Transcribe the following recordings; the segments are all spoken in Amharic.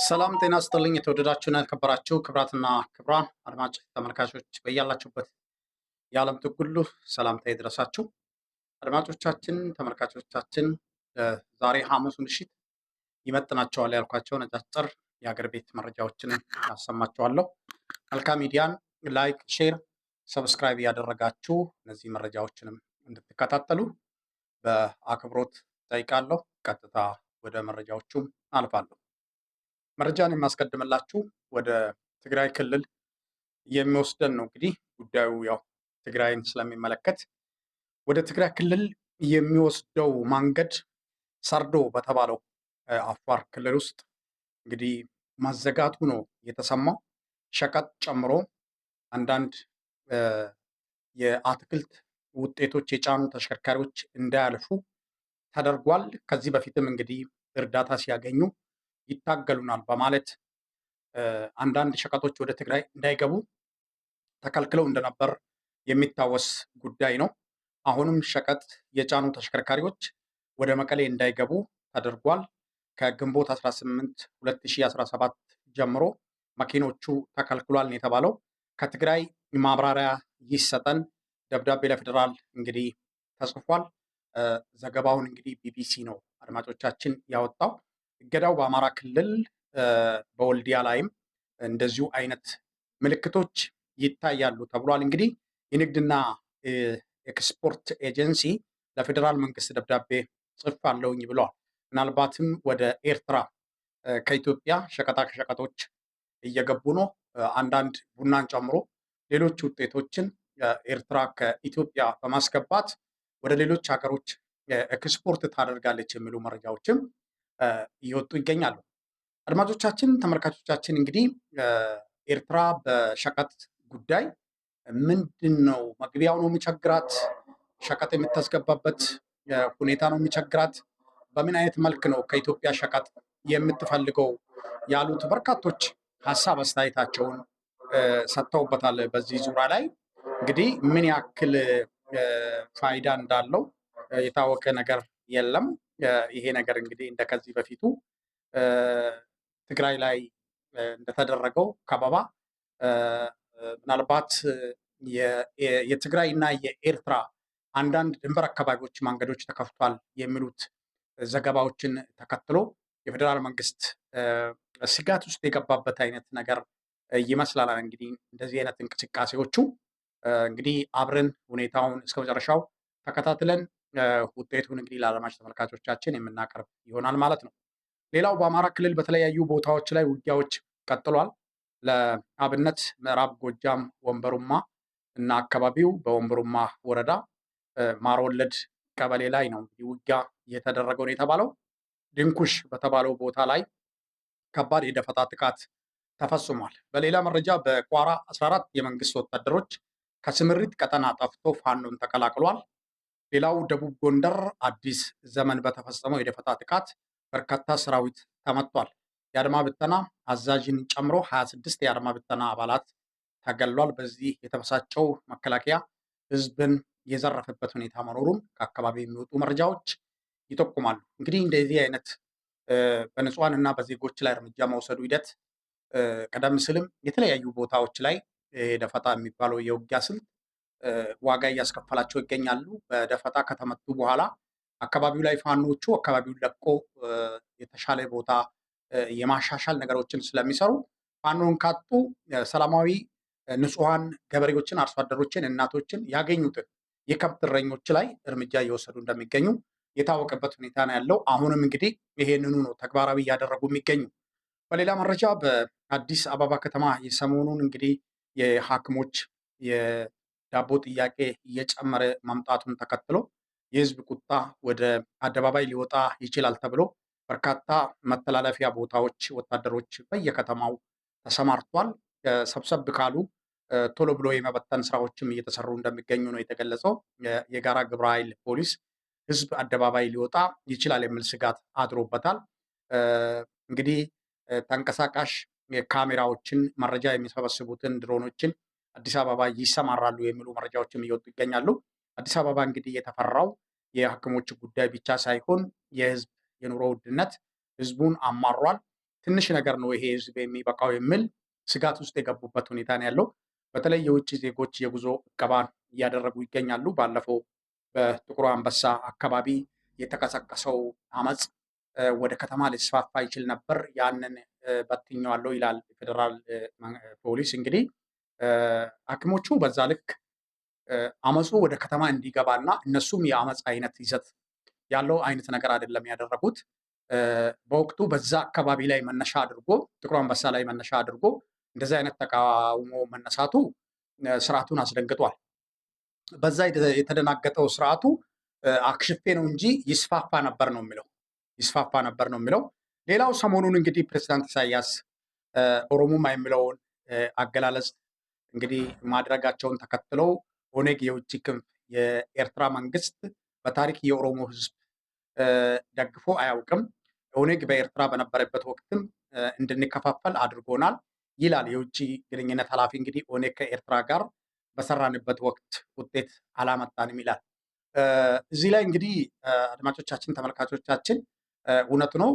ሰላም ጤና ይስጥልኝ። የተወደዳችሁና የተከበራችሁ ክብራትና ክብራን አድማጭ ተመልካቾች በያላችሁበት የዓለም ጥግ ሁሉ ሰላምታ ይድረሳችሁ። አድማጮቻችን፣ ተመልካቾቻችን ዛሬ ሐሙስ ምሽት ይመጥናቸዋል ያልኳቸው ነጫጭር የሀገር ቤት መረጃዎችን አሰማችኋለሁ። መልካም ሚዲያን ላይክ፣ ሼር፣ ሰብስክራይብ እያደረጋችሁ እነዚህ መረጃዎችንም እንድትከታተሉ በአክብሮት ጠይቃለሁ። ቀጥታ ወደ መረጃዎቹም አልፋለሁ። መረጃን የማስቀድምላችሁ ወደ ትግራይ ክልል የሚወስደን ነው። እንግዲህ ጉዳዩ ያው ትግራይን ስለሚመለከት ወደ ትግራይ ክልል የሚወስደው መንገድ ሰርዶ በተባለው አፋር ክልል ውስጥ እንግዲህ ማዘጋቱ ነው የተሰማው። ሸቀጥ ጨምሮ አንዳንድ የአትክልት ውጤቶች የጫኑ ተሽከርካሪዎች እንዳያልፉ ተደርጓል። ከዚህ በፊትም እንግዲህ እርዳታ ሲያገኙ ይታገሉናል በማለት አንዳንድ ሸቀጦች ወደ ትግራይ እንዳይገቡ ተከልክለው እንደነበር የሚታወስ ጉዳይ ነው። አሁንም ሸቀጥ የጫኑ ተሽከርካሪዎች ወደ መቀሌ እንዳይገቡ ተደርጓል። ከግንቦት 18 2017 ጀምሮ መኪኖቹ ተከልክሏል ነው የተባለው። ከትግራይ ማብራሪያ ይሰጠን ደብዳቤ ለፌዴራል እንግዲህ ተጽፏል። ዘገባውን እንግዲህ ቢቢሲ ነው አድማጮቻችን ያወጣው። እገዳው በአማራ ክልል በወልዲያ ላይም እንደዚሁ አይነት ምልክቶች ይታያሉ ተብሏል። እንግዲህ የንግድና ኤክስፖርት ኤጀንሲ ለፌዴራል መንግስት ደብዳቤ ጽፌአለሁኝ ብለዋል። ምናልባትም ወደ ኤርትራ ከኢትዮጵያ ሸቀጦች እየገቡ ነው። አንዳንድ ቡናን ጨምሮ ሌሎች ውጤቶችን ኤርትራ ከኢትዮጵያ በማስገባት ወደ ሌሎች ሀገሮች ኤክስፖርት ታደርጋለች የሚሉ መረጃዎችም እየወጡ ይገኛሉ። አድማጮቻችን፣ ተመልካቾቻችን እንግዲህ ኤርትራ በሸቀጥ ጉዳይ ምንድን ነው መግቢያው ነው የሚቸግራት? ሸቀጥ የምታስገባበት ሁኔታ ነው የሚቸግራት? በምን አይነት መልክ ነው ከኢትዮጵያ ሸቀጥ የምትፈልገው? ያሉት በርካቶች ሀሳብ አስተያየታቸውን ሰጥተውበታል። በዚህ ዙሪያ ላይ እንግዲህ ምን ያክል ፋይዳ እንዳለው የታወቀ ነገር የለም። ይሄ ነገር እንግዲህ እንደከዚህ በፊቱ ትግራይ ላይ እንደተደረገው ከበባ ምናልባት የትግራይ እና የኤርትራ አንዳንድ ድንበር አካባቢዎች መንገዶች ተከፍቷል የሚሉት ዘገባዎችን ተከትሎ የፌዴራል መንግስት ስጋት ውስጥ የገባበት አይነት ነገር ይመስላል። እንግዲህ እንደዚህ አይነት እንቅስቃሴዎቹ እንግዲህ አብረን ሁኔታውን እስከ መጨረሻው ተከታትለን ውጤቱን እንግዲህ ለአድማጭ ተመልካቾቻችን የምናቀርብ ይሆናል ማለት ነው። ሌላው በአማራ ክልል በተለያዩ ቦታዎች ላይ ውጊያዎች ቀጥሏል። ለአብነት ምዕራብ ጎጃም ወንበሩማ እና አካባቢው በወንበሩማ ወረዳ ማርወለድ ቀበሌ ላይ ነው እንግዲህ ውጊያ እየተደረገው ነው የተባለው። ድንኩሽ በተባለው ቦታ ላይ ከባድ የደፈጣ ጥቃት ተፈጽሟል። በሌላ መረጃ በቋራ 14 የመንግስት ወታደሮች ከስምሪት ቀጠና ጠፍቶ ፋኖን ተቀላቅሏል። ሌላው ደቡብ ጎንደር አዲስ ዘመን በተፈጸመው የደፈጣ ጥቃት በርካታ ሰራዊት ተመቷል። የአድማ ብተና አዛዥን ጨምሮ 26 የአድማ ብተና አባላት ተገሏል። በዚህ የተበሳጨው መከላከያ ህዝብን የዘረፈበት ሁኔታ መኖሩን ከአካባቢ የሚወጡ መረጃዎች ይጠቁማሉ። እንግዲህ እንደዚህ አይነት በንጹሐን እና በዜጎች ላይ እርምጃ መውሰዱ ሂደት ቀደም ሲልም የተለያዩ ቦታዎች ላይ ደፈጣ የሚባለው የውጊያ ስልት ዋጋ እያስከፈላቸው ይገኛሉ። በደፈጣ ከተመቱ በኋላ አካባቢው ላይ ፋኖቹ አካባቢውን ለቆ የተሻለ ቦታ የማሻሻል ነገሮችን ስለሚሰሩ ፋኖን ካጡ ሰላማዊ ንጹሐን ገበሬዎችን፣ አርሶ አደሮችን፣ እናቶችን ያገኙትን የከብት እረኞች ላይ እርምጃ እየወሰዱ እንደሚገኙ የታወቀበት ሁኔታ ነው ያለው። አሁንም እንግዲህ ይሄንኑ ነው ተግባራዊ እያደረጉ የሚገኙ። በሌላ መረጃ በአዲስ አበባ ከተማ የሰሞኑን እንግዲህ የሐኪሞች የዳቦ ጥያቄ እየጨመረ መምጣቱን ተከትሎ የህዝብ ቁጣ ወደ አደባባይ ሊወጣ ይችላል ተብሎ በርካታ መተላለፊያ ቦታዎች ወታደሮች በየከተማው ተሰማርቷል። ሰብሰብ ካሉ ቶሎ ብሎ የመበተን ስራዎችም እየተሰሩ እንደሚገኙ ነው የተገለጸው። የጋራ ግብረ ኃይል ፖሊስ ህዝብ አደባባይ ሊወጣ ይችላል የሚል ስጋት አድሮበታል። እንግዲህ ተንቀሳቃሽ ካሜራዎችን፣ መረጃ የሚሰበስቡትን ድሮኖችን አዲስ አበባ ይሰማራሉ የሚሉ መረጃዎችም እየወጡ ይገኛሉ። አዲስ አበባ እንግዲህ የተፈራው የሐኪሞች ጉዳይ ብቻ ሳይሆን የህዝብ የኑሮ ውድነት ህዝቡን አማሯል። ትንሽ ነገር ነው ይሄ ህዝብ የሚበቃው የሚል ስጋት ውስጥ የገቡበት ሁኔታ ነው ያለው። በተለይ የውጭ ዜጎች የጉዞ እቀባን እያደረጉ ይገኛሉ። ባለፈው በጥቁር አንበሳ አካባቢ የተቀሰቀሰው አመፅ ወደ ከተማ ሊስፋፋ ይችል ነበር፣ ያንን በትኜዋለሁ ይላል ፌዴራል ፖሊስ። እንግዲህ ሐኪሞቹ በዛ ልክ አመፁ ወደ ከተማ እንዲገባና እነሱም የአመፅ አይነት ይዘት ያለው አይነት ነገር አይደለም ያደረጉት። በወቅቱ በዛ አካባቢ ላይ መነሻ አድርጎ ጥቁር አንበሳ ላይ መነሻ አድርጎ እንደዚህ አይነት ተቃውሞ መነሳቱ ስርዓቱን አስደንግጧል። በዛ የተደናገጠው ስርዓቱ አክሽፌ ነው እንጂ ይስፋፋ ነበር ነው የሚለው ይስፋፋ ነበር ነው የሚለው። ሌላው ሰሞኑን እንግዲህ ፕሬዚዳንት ኢሳያስ ኦሮሞማ የሚለውን አገላለጽ እንግዲህ ማድረጋቸውን ተከትለው ኦነግ የውጭ ክንፍ የኤርትራ መንግስት በታሪክ የኦሮሞ ህዝብ ደግፎ አያውቅም፣ ኦነግ በኤርትራ በነበረበት ወቅትም እንድንከፋፈል አድርጎናል ይላል የውጭ ግንኙነት ኃላፊ። እንግዲህ ኦነግ ከኤርትራ ጋር በሰራንበት ወቅት ውጤት አላመጣንም ይላል። እዚህ ላይ እንግዲህ አድማጮቻችን፣ ተመልካቾቻችን እውነት ነው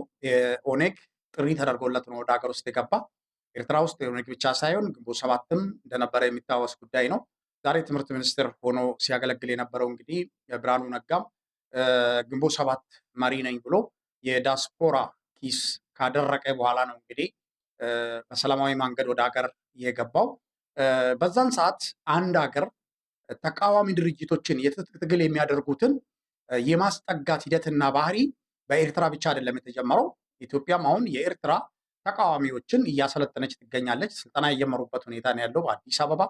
ኦነግ ጥሪ ተደርጎለት ነው ወደ ሀገር ውስጥ የገባ። ኤርትራ ውስጥ የኦነግ ብቻ ሳይሆን ግንቦት ሰባትም እንደነበረ የሚታወስ ጉዳይ ነው። ዛሬ ትምህርት ሚኒስትር ሆኖ ሲያገለግል የነበረው እንግዲህ ብርሃኑ ነጋም ግንቦት ሰባት መሪ ነኝ ብሎ የዲያስፖራ ኪስ ካደረቀ በኋላ ነው እንግዲህ በሰላማዊ መንገድ ወደ ሀገር የገባው። በዛን ሰዓት አንድ ሀገር ተቃዋሚ ድርጅቶችን የትጥቅ ትግል የሚያደርጉትን የማስጠጋት ሂደትና ባህሪ በኤርትራ ብቻ አይደለም የተጀመረው። ኢትዮጵያም አሁን የኤርትራ ተቃዋሚዎችን እያሰለጠነች ትገኛለች። ስልጠና የጀመሩበት ሁኔታ ነው ያለው። በአዲስ አበባ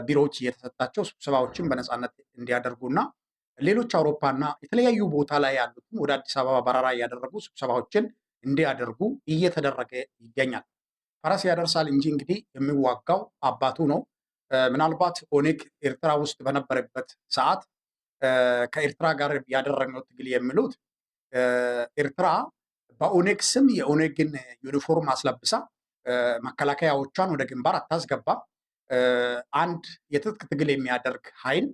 ቢሮዎች እየተሰጣቸው ስብሰባዎችን በነፃነት እንዲያደርጉና ሌሎች አውሮፓና የተለያዩ ቦታ ላይ ያሉትም ወደ አዲስ አበባ በረራ እያደረጉ ስብሰባዎችን እንዲያደርጉ እየተደረገ ይገኛል። ፈረስ ያደርሳል እንጂ እንግዲህ የሚዋጋው አባቱ ነው። ምናልባት ኦነግ ኤርትራ ውስጥ በነበረበት ሰዓት ከኤርትራ ጋር ያደረግነው ትግል የሚሉት ኤርትራ በኦነግ ስም የኦነግን ዩኒፎርም አስለብሳ መከላከያዎቿን ወደ ግንባር አታስገባም። አንድ የትጥቅ ትግል የሚያደርግ ኃይል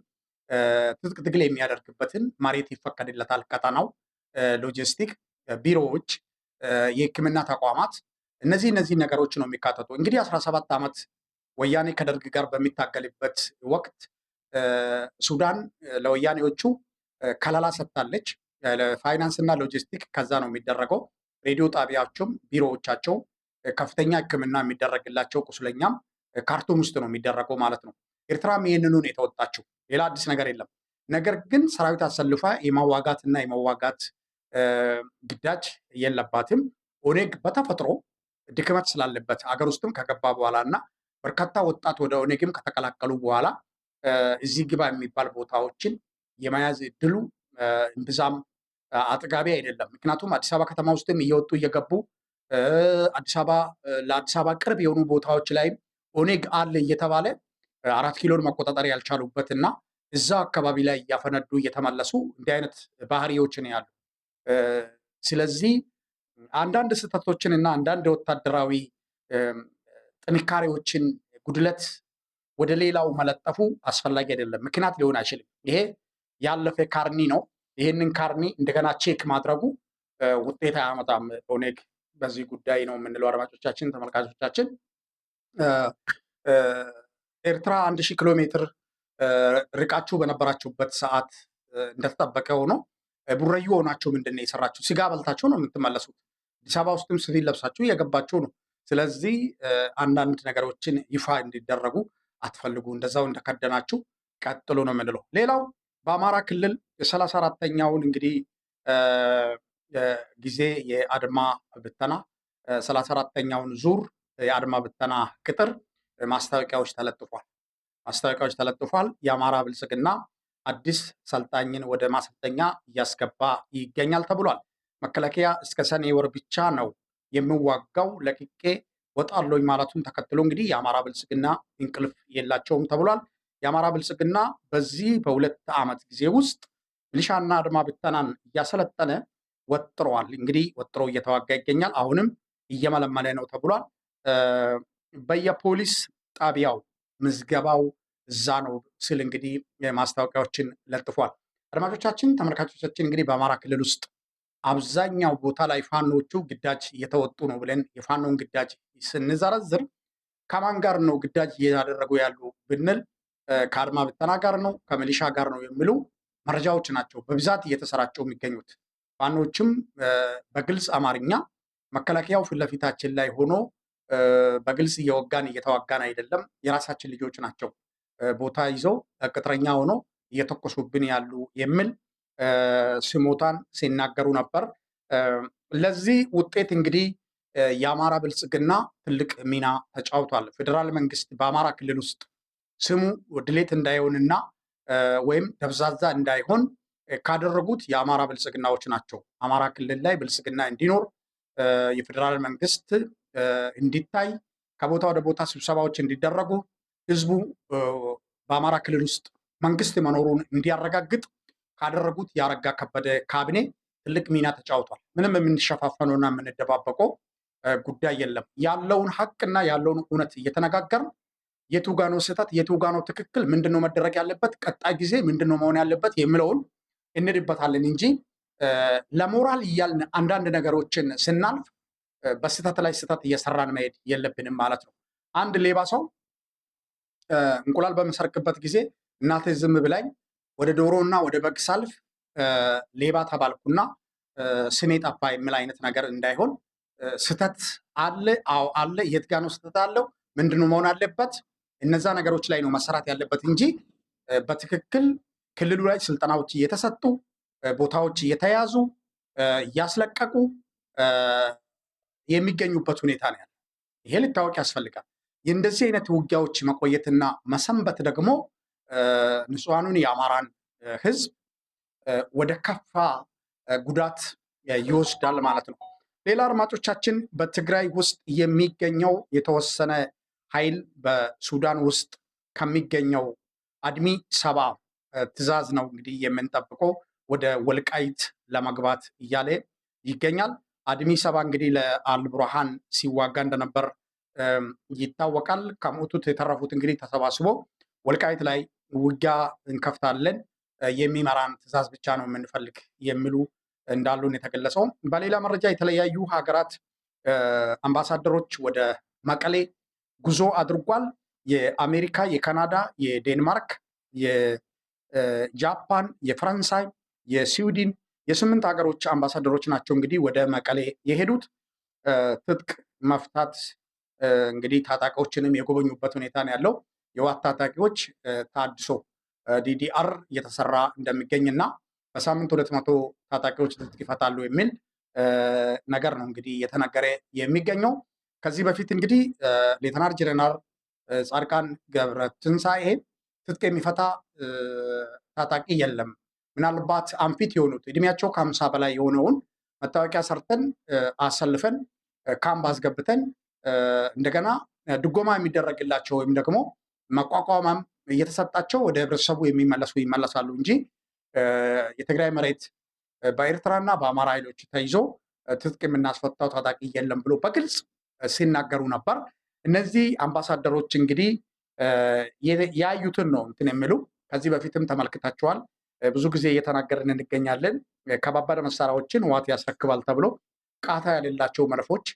ትጥቅ ትግል የሚያደርግበትን መሬት ይፈቀድለታል። ቀጠናው፣ ሎጂስቲክ፣ ቢሮዎች፣ የሕክምና ተቋማት እነዚህ ነገሮች ነው የሚካተቱ። እንግዲህ 17 ዓመት ወያኔ ከደርግ ጋር በሚታገልበት ወቅት ሱዳን ለወያኔዎቹ ከለላ ሰጥታለች። ፋይናንስ እና ሎጂስቲክ ከዛ ነው የሚደረገው። ሬዲዮ ጣቢያቸውም ቢሮዎቻቸው ከፍተኛ ሕክምና የሚደረግላቸው ቁስለኛም ካርቱም ውስጥ ነው የሚደረገው ማለት ነው። ኤርትራም ይህንኑን የተወጣችው ሌላ አዲስ ነገር የለም። ነገር ግን ሰራዊት አሰልፋ የማዋጋት እና የመዋጋት ግዳጅ የለባትም። ኦነግ በተፈጥሮ ድክመት ስላለበት አገር ውስጥም ከገባ በኋላ እና በርካታ ወጣት ወደ ኦነግም ከተቀላቀሉ በኋላ እዚህ ግባ የሚባል ቦታዎችን የመያዝ እድሉ እምብዛም አጥጋቢ አይደለም። ምክንያቱም አዲስ አበባ ከተማ ውስጥም እየወጡ እየገቡ ለአዲስ አበባ ቅርብ የሆኑ ቦታዎች ላይም ኦነግ አለ እየተባለ 4 ኪሎን መቆጣጠር ያልቻሉበት እና እዛ አካባቢ ላይ እያፈነዱ እየተመለሱ እንዲህ አይነት ባህሪዎች ነው ያሉ። ስለዚህ አንዳንድ ስህተቶችን እና አንዳንድ ወታደራዊ ጥንካሬዎችን ጉድለት ወደ ሌላው መለጠፉ አስፈላጊ አይደለም፣ ምክንያት ሊሆን አይችልም። ይሄ ያለፈ ካርኒ ነው። ይህንን ካርኒ እንደገና ቼክ ማድረጉ ውጤት አያመጣም። ኦነግ በዚህ ጉዳይ ነው የምንለው። አድማጮቻችን፣ ተመልካቾቻችን ኤርትራ 1000 ኪሎ ሜትር ርቃችሁ በነበራችሁበት ሰዓት እንደተጠበቀ ሆኖ ቡረዩ ሆናችሁ ምንድን ነው የሰራችሁ? ስጋ በልታችሁ ነው የምትመለሱት። አዲስ አበባ ውስጥም ሲቪል ለብሳችሁ እየገባችሁ ነው። ስለዚህ አንዳንድ ነገሮችን ይፋ እንዲደረጉ አትፈልጉ። እንደዛው እንደከደናችሁ ቀጥሎ ነው የምንለው። ሌላው በአማራ ክልል የ34ተኛውን እንግዲህ ጊዜ የአድማ ብተና 34ተኛውን ዙር የአድማ ብተና ቅጥር ማስታወቂያዎች ተለጥፏል። የአማራ ብልጽግና አዲስ ሰልጣኝን ወደ ማሰልጠኛ እያስገባ ይገኛል ተብሏል። መከላከያ እስከ ሰኔ ወር ብቻ ነው የሚዋጋው፣ ለቅቄ ወጣለኝ ማለቱን ተከትሎ እንግዲህ የአማራ ብልጽግና እንቅልፍ የላቸውም ተብሏል። የአማራ ብልጽግና በዚህ በ2 ዓመት ጊዜ ውስጥ ሚሊሻና አድማ ብተናን እያሰለጠነ ወጥረዋል። እንግዲህ ወጥሮ እየተዋጋ ይገኛል። አሁንም እየመለመለ ነው ተብሏል። በየፖሊስ ጣቢያው ምዝገባው እዛ ነው ስል እንግዲህ ማስታወቂያዎችን ለጥፏል። አድማጮቻችን፣ ተመልካቾቻችን እንግዲህ በአማራ ክልል ውስጥ አብዛኛው ቦታ ላይ ፋኖቹ ግዳጅ እየተወጡ ነው ብለን የፋኖን ግዳጅ ስንዘረዝር ከማን ጋር ነው ግዳጅ እያደረጉ ያሉ ብንል ከአድማ ብተና ጋር ነው፣ ከሚሊሻ ጋር ነው የሚሉ መረጃዎች ናቸው በብዛት እየተሰራጩ የሚገኙት። ፋኖችም በግልጽ አማርኛ መከላከያው ፊት ለፊታችን ላይ ሆኖ በግልጽ እየተዋጋን አይደለም፣ የራሳችን ልጆች ናቸው ቦታ ይዘው ቅጥረኛ ሆኖ እየተኮሱብን ያሉ የሚል ስሞታን ሲናገሩ ነበር። ለዚህ ውጤት እንግዲህ የአማራ ብልጽግና ትልቅ ሚና ተጫውቷል። ፌዴራል መንግስት በአማራ ክልል ውስጥ ስሙ ድሌት እንዳይሆንና ወይም ደብዛዛ እንዳይሆን ካደረጉት የአማራ ብልጽግናዎች ናቸው። አማራ ክልል ላይ ብልጽግና እንዲኖር የፌዴራል መንግስት እንዲታይ ከቦታ ወደ ቦታ ስብሰባዎች እንዲደረጉ ህዝቡ በአማራ ክልል ውስጥ መንግስት መኖሩን እንዲያረጋግጥ ካደረጉት የአረጋ ከበደ ካቢኔ ትልቅ ሚና ተጫውቷል። ምንም የምንሸፋፈነውና የምንደባበቀው ጉዳይ የለም። ያለውን ሀቅና ያለውን እውነት እየተነጋገርን የቱ ጋ ነው ስህተት፣ የቱ ጋ ነው ትክክል፣ ምንድነው መደረግ ያለበት፣ ቀጣይ ጊዜ ምንድነው መሆን ያለበት የሚለውን እንድበታለን እንጂ ለሞራል እያልን አንዳንድ ነገሮችን ስናልፍ በስህተት ላይ ስህተት እየሰራን መሄድ የለብንም ማለት ነው። አንድ ሌባ ሰው እንቁላል በምሰርቅበት ጊዜ እናቴ ዝም ብላኝ ወደ ዶሮና ወደ በግ ሳልፍ ሌባ ተባልኩና ስሜ ጠፋ የሚል አይነት ነገር እንዳይሆን ስህተት አለ። አዎ አለ። የት ጋ ነው ስህተት አለው? ምንድነው መሆን አለበት? እነዛ ነገሮች ላይ ነው መሰራት ያለበት እንጂ በትክክል ክልሉ ላይ ስልጠናዎች እየተሰጡ ቦታዎች እየተያዙ እያስለቀቁ የሚገኙበት ሁኔታ ነው ያለው። ይሄ ሊታወቅ ያስፈልጋል። የእንደዚህ አይነት ውጊያዎች መቆየትና መሰንበት ደግሞ ንጹሐኑን የአማራን ህዝብ ወደ ከፋ ጉዳት ይወስዳል ማለት ነው። ሌላ አድማጮቻችን፣ በትግራይ ውስጥ የሚገኘው የተወሰነ ኃይል በሱዳን ውስጥ ከሚገኘው አድሚ ሰባ ትዕዛዝ ነው እንግዲህ የምንጠብቀው ወደ ወልቃይት ለመግባት እያለ ይገኛል። አድሚ ሰባ እንግዲህ ለአልቡርሃን ሲዋጋ እንደነበር ይታወቃል። ከሞቱት የተረፉት እንግዲህ ተሰባስቦ ወልቃይት ላይ ውጊያ እንከፍታለን፣ የሚመራን ትዕዛዝ ብቻ ነው የምንፈልግ የሚሉ እንዳሉን የተገለጸው። በሌላ መረጃ የተለያዩ ሀገራት አምባሳደሮች ወደ መቀሌ ጉዞ አድርጓል። የአሜሪካ፣ የካናዳ፣ የዴንማርክ፣ የጃፓን፣ የፈረንሳይ፣ የስዊድን የ8 ሀገሮች አምባሳደሮች ናቸው እንግዲህ ወደ መቀሌ የሄዱት። ትጥቅ መፍታት እንግዲህ ታጣቂዎችንም የጎበኙበት ሁኔታ ነው ያለው። የዋት ታጣቂዎች ታድሶ ዲዲአር እየተሰራ እንደሚገኝና በሳምንት 200 ታጣቂዎች ትጥቅ ይፈታሉ የሚል ነገር ነው እንግዲህ እየተነገረ የሚገኘው። ከዚህ በፊት እንግዲህ ሌተናል ጀነራል ጻድቃን ገብረ ትንሳኤ ትጥቅ የሚፈታ ታጣቂ የለም፣ ምናልባት አንፊት የሆኑት እድሜያቸው ከ50 በላይ የሆነውን መታወቂያ ሰርተን አሰልፈን ካምፕ አስገብተን እንደገና ድጎማ የሚደረግላቸው ወይም ደግሞ መቋቋማም እየተሰጣቸው ወደ ህብረተሰቡ ይመለሳሉ እንጂ የትግራይ መሬት በኤርትራና በአማራ ኃይሎች ተይዞ ትጥቅ የምናስፈታው ታጣቂ የለም ብሎ በግልጽ ሲናገሩ ነበር። እነዚህ አምባሳደሮች እንግዲህ ያዩትን ነው እንትን የሚሉ ከዚህ በፊትም ተመልክታቸዋል። ብዙ ጊዜ እየተናገርን እንገኛለን። ከባባድ መሳሪያዎችን ዋት ያስረክባል ተብሎ ቃታ የሌላቸው መድፎች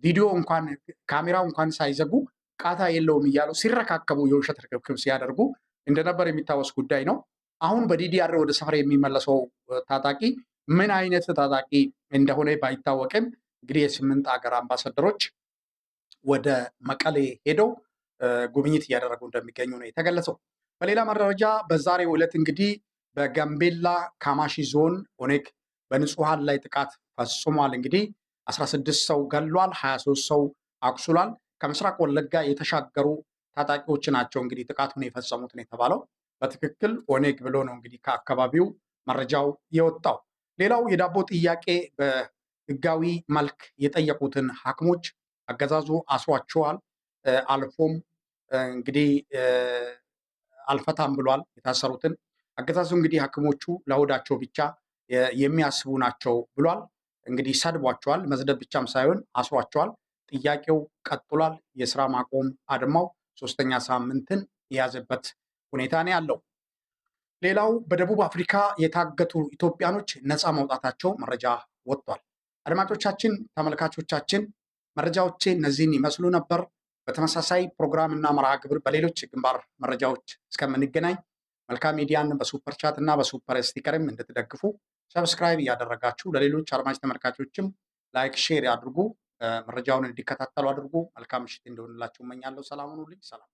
ቪዲዮ እንኳን ካሜራው እንኳን ሳይዘጉ ቃታ የለውም እያሉ ሲረካከቡ የውሸት ርክብክብ ሲያደርጉ እንደነበር የሚታወስ ጉዳይ ነው። አሁን በዲዲአር ወደ ሰፈር የሚመለሰው ታጣቂ ምን አይነት ታጣቂ እንደሆነ ባይታወቅም እንግዲህ የ8 ሀገር አምባሳደሮች ወደ መቀሌ ሄደው ጉብኝት እያደረጉ እንደሚገኙ ነው የተገለጸው። በሌላ መረጃ በዛሬው ዕለት እንግዲህ በጋምቤላ ካማሺ ዞን ኦኔግ በንጹሐን ላይ ጥቃት ፈጽሟል። እንግዲህ 16 ሰው ገሏል፣ 23 ሰው አቁስሏል። ከምስራቅ ወለጋ የተሻገሩ ታጣቂዎች ናቸው እንግዲህ ጥቃቱን የፈጸሙት ነው የተባለው። በትክክል ኦኔግ ብሎ ነው እንግዲህ ከአካባቢው መረጃው የወጣው። ሌላው የዳቦ ጥያቄ በህጋዊ መልክ የጠየቁትን ሐኪሞች አገዛዙ አስሯቸዋል። አልፎም እንግዲህ አልፈታም ብሏል የታሰሩትን። አገዛዙ እንግዲህ ሐኪሞቹ ለሆዳቸው ብቻ የሚያስቡ ናቸው ብሏል። እንግዲህ ሰድቧቸዋል። መስደብ ብቻም ሳይሆን አስሯቸዋል። ጥያቄው ቀጥሏል። የስራ ማቆም አድማው 3ኛ ሳምንትን የያዘበት ሁኔታ ነው ያለው። ሌላው በደቡብ አፍሪካ የታገቱ ኢትዮጵያኖች ነፃ መውጣታቸው መረጃ ወጥቷል። አድማጮቻችን፣ ተመልካቾቻችን መረጃዎቼ እነዚህን ይመስሉ ነበር። በተመሳሳይ ፕሮግራም እና መርሃ ግብር በሌሎች ግንባር መረጃዎች እስከምንገናኝ መልካም ሚዲያን በሱፐር ቻት እና በሱፐር ስቲከርም እንድትደግፉ ሰብስክራይብ እያደረጋችሁ ለሌሎች አድማጭ ተመልካቾችም ላይክ፣ ሼር ያድርጉ። መረጃውን እንዲከታተሉ አድርጉ። መልካም ምሽት እንደሆንላችሁ እመኛለሁ። ሰላም ሁኑልኝ። ሰላም